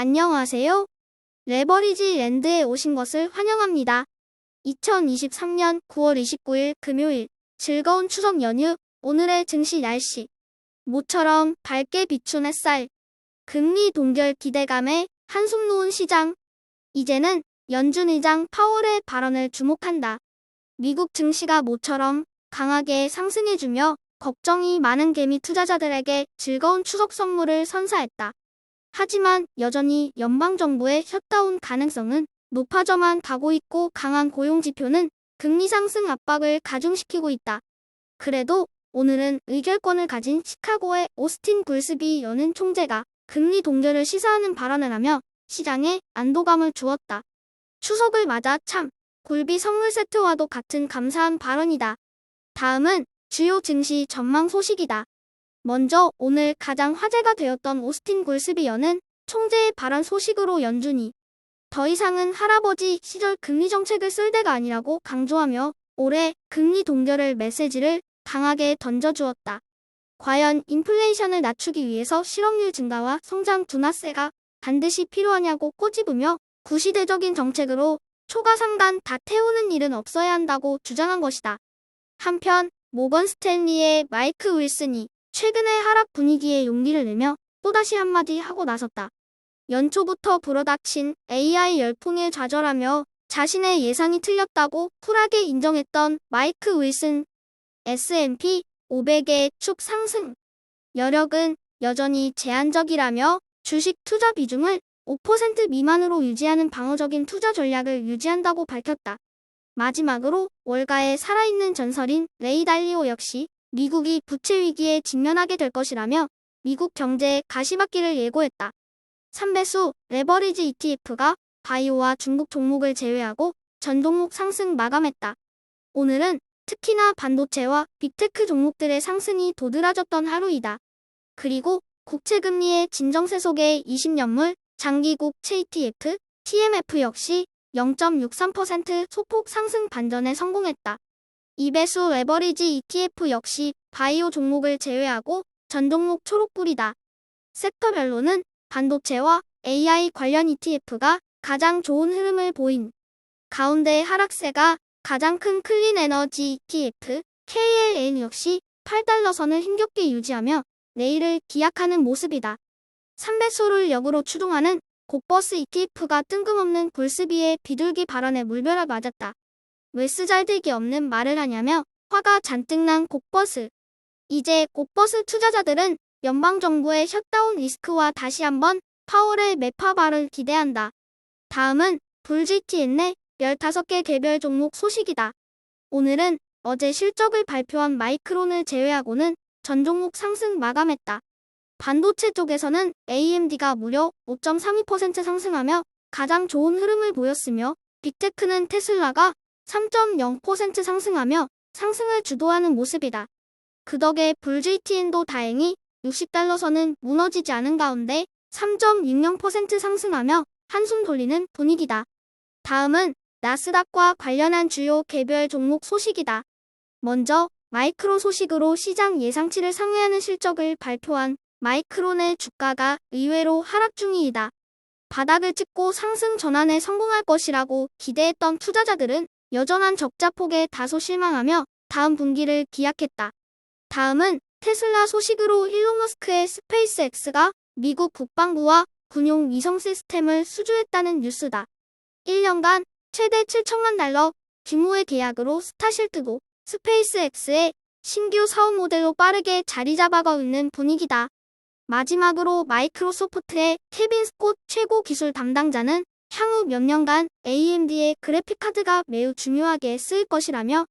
안녕하세요. 레버리지 랜드에 오신 것을 환영합니다. 2023년 9월 29일 금요일 즐거운 추석 연휴. 오늘의 증시 날씨. 모처럼 밝게 비춘 햇살. 금리 동결 기대감에 한숨 놓은 시장. 이제는 연준 의장 파월의 발언을 주목한다. 미국 증시가 모처럼 강하게 상승해주며 걱정이 많은 개미 투자자들에게 즐거운 추석 선물을 선사했다. 하지만 여전히 연방정부의 셧다운 가능성은 높아져만 가고 있고 강한 고용지표는 금리 상승 압박을 가중시키고 있다. 그래도 오늘은 의결권을 가진 시카고의 오스틴 굴스비 연은 총재가 금리 동결을 시사하는 발언을 하며 시장에 안도감을 주었다. 추석을 맞아 참 굴비 선물 세트와도 같은 감사한 발언이다. 다음은 주요 증시 전망 소식이다. 먼저 오늘 가장 화제가 되었던 오스틴 굴스비 연은 총재의 발언 소식으로 연준이 더 이상은 할아버지 시절 금리 정책을 쓸 때가 아니라고 강조하며 올해 금리 동결을 메시지를 강하게 던져주었다. 과연 인플레이션을 낮추기 위해서 실업률 증가와 성장 둔화세가 반드시 필요하냐고 꼬집으며 구시대적인 정책으로 초가상간 다 태우는 일은 없어야 한다고 주장한 것이다. 한편 모건 스탠리의 마이크 윌슨이 최근의 하락 분위기에 용기를 내며 또다시 한마디 하고 나섰다. 연초부터 불어닥친 AI 열풍에 좌절하며 자신의 예상이 틀렸다고 쿨하게 인정했던 마이크 윌슨. S&P 500의 축 상승 여력은 여전히 제한적이라며 주식 투자 비중을 5% 미만으로 유지하는 방어적인 투자 전략을 유지한다고 밝혔다. 마지막으로 월가의 살아있는 전설인 레이 달리오 역시 미국이 부채 위기에 직면하게 될 것이라며 미국 경제에 가시밭길을 예고했다. 3배수 레버리지 ETF가 바이오와 중국 종목을 제외하고 전 종목 상승 마감했다. 오늘은 특히나 반도체와 빅테크 종목들의 상승이 도드라졌던 하루이다. 그리고 국채금리의 진정세 속의 20년물 장기국채 ETF, TMF 역시 0.63% 소폭 상승 반전에 성공했다. 2배수 레버리지 ETF 역시 바이오 종목을 제외하고 전 종목 초록불이다. 섹터별로는 반도체와 AI 관련 ETF가 가장 좋은 흐름을 보인 가운데 하락세가 가장 큰 클린 에너지 ETF, KLN 역시 8달러선을 힘겹게 유지하며 내일을 기약하는 모습이다. 3배수를 역으로 추동하는 곡버스 ETF가 뜬금없는 굴스비의 비둘기 발언에 물벼락 맞았다. 왜 쓰잘데기 없는 말을 하냐며 화가 잔뜩 난 곡버스. 이제 곡버스 투자자들은 연방정부의 셧다운 리스크와 다시 한번 파월의 매파 발언을 기대한다. 다음은 불GTN의 15개 개별 종목 소식이다. 오늘은 어제 실적을 발표한 마이크론을 제외하고는 전 종목 상승 마감했다. 반도체 쪽에서는 AMD가 무려 5.32% 상승하며 가장 좋은 흐름을 보였으며 빅테크는 테슬라가 3.0% 상승하며 상승을 주도하는 모습이다. 그 덕에 불GTN도 다행히 60달러선은 무너지지 않은 가운데 3.60% 상승하며 한숨 돌리는 분위기다. 다음은 나스닥과 관련한 주요 개별 종목 소식이다. 먼저 마이크론 소식으로 시장 예상치를 상회하는 실적을 발표한 마이크론의 주가가 의외로 하락 중이다. 바닥을 찍고 상승 전환에 성공할 것이라고 기대했던 투자자들은 여전한 적자폭에 다소 실망하며 다음 분기를 기약했다. 다음은 테슬라 소식으로 일론 머스크의 스페이스X가 미국 국방부와 군용 위성 시스템을 수주했다는 뉴스다. 1년간 최대 7천만 달러 규모의 계약으로 스타실트도 스페이스X의 신규 사업 모델로 빠르게 자리 잡아가고 있는 분위기다. 마지막으로 마이크로소프트의 케빈 스콧 최고 기술 담당자는 향후 몇 년간 AMD의 그래픽카드가 매우 중요하게 쓰일 것이라며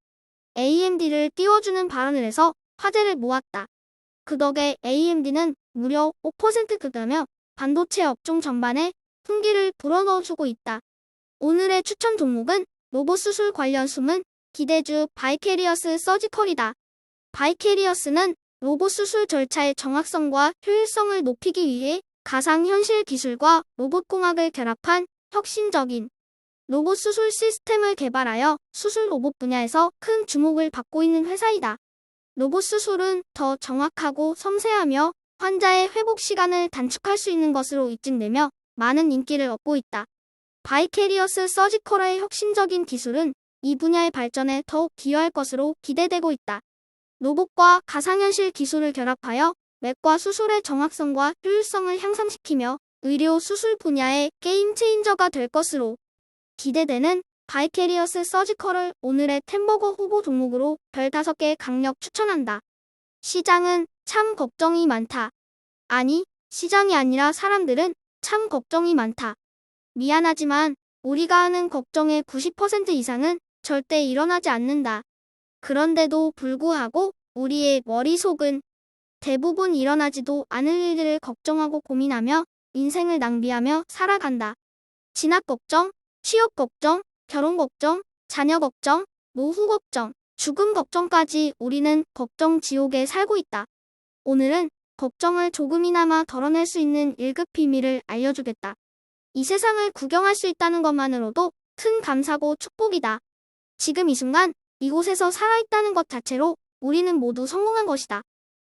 AMD를 띄워주는 발언을 해서 화제를 모았다. 그 덕에 AMD는 무려 5% 급하며 반도체 업종 전반에 fun기를 불어넣어주고 있다. 오늘의 추천 종목은 로봇 수술 관련 숨은 기대주 바이캐리어스 서지컬이다. 바이캐리어스는 로봇 수술 절차의 정확성과 효율성을 높이기 위해 가상현실 기술과 로봇공학을 결합한 혁신적인 로봇 수술 시스템을 개발하여 수술 로봇 분야에서 큰 주목을 받고 있는 회사이다. 로봇 수술은 더 정확하고 섬세하며 환자의 회복 시간을 단축할 수 있는 것으로 입증되며 많은 인기를 얻고 있다. 바이캐리어스 서지컬의 혁신적인 기술은 이 분야의 발전에 더욱 기여할 것으로 기대되고 있다. 로봇과 가상현실 기술을 결합하여 맥과 수술의 정확성과 효율성을 향상시키며 의료 수술 분야의 게임 체인저가 될 것으로 기대되는 바이캐리어스 서지컬을 오늘의 템버거 후보 종목으로 별 5개 강력 추천한다. 시장은 참 걱정이 많다. 아니, 시장이 아니라 사람들은 참 걱정이 많다. 미안하지만 우리가 하는 걱정의 90% 이상은 절대 일어나지 않는다. 그런데도 불구하고 우리의 머릿속은 대부분 일어나지도 않을 일들을 걱정하고 고민하며 인생을 낭비하며 살아간다. 진학 걱정, 취업 걱정, 결혼 걱정, 자녀 걱정, 노후 걱정, 죽음 걱정까지 우리는 걱정 지옥에 살고 있다. 오늘은 걱정을 조금이나마 덜어낼 수 있는 1급 비밀을 알려주겠다. 이 세상을 구경할 수 있다는 것만으로도 큰 감사고 축복이다. 지금 이 순간 이곳에서 살아있다는 것 자체로 우리는 모두 성공한 것이다.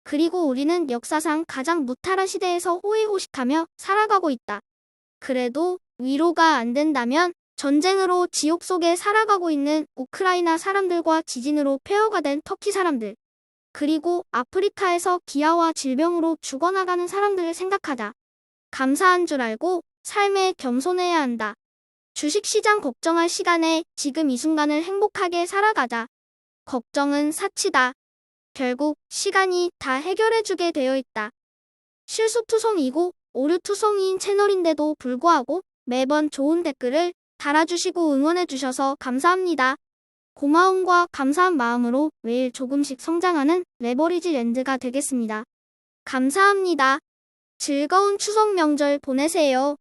그리고 우리는 역사상 가장 무탈한 시대에서 호의호식하며 살아가고 있다. 그래도 위로가 안 된다면 전쟁으로 지옥 속에 살아가고 있는 우크라이나 사람들과 지진으로 폐허가 된 터키 사람들, 그리고 아프리카에서 기아와 질병으로 죽어나가는 사람들을 생각하자. 감사한 줄 알고 삶에 겸손해야 한다. 주식시장 걱정할 시간에 지금 이 순간을 행복하게 살아가자. 걱정은 사치다. 결국 시간이 다 해결해주게 되어 있다. 실수투성이고 오류투성이인 채널인데도 불구하고 매번 좋은 댓글을 달아주시고 응원해주셔서 감사합니다. 고마움과 감사한 마음으로 매일 조금씩 성장하는 레버리지랜드가 되겠습니다. 감사합니다. 즐거운 추석 명절 보내세요.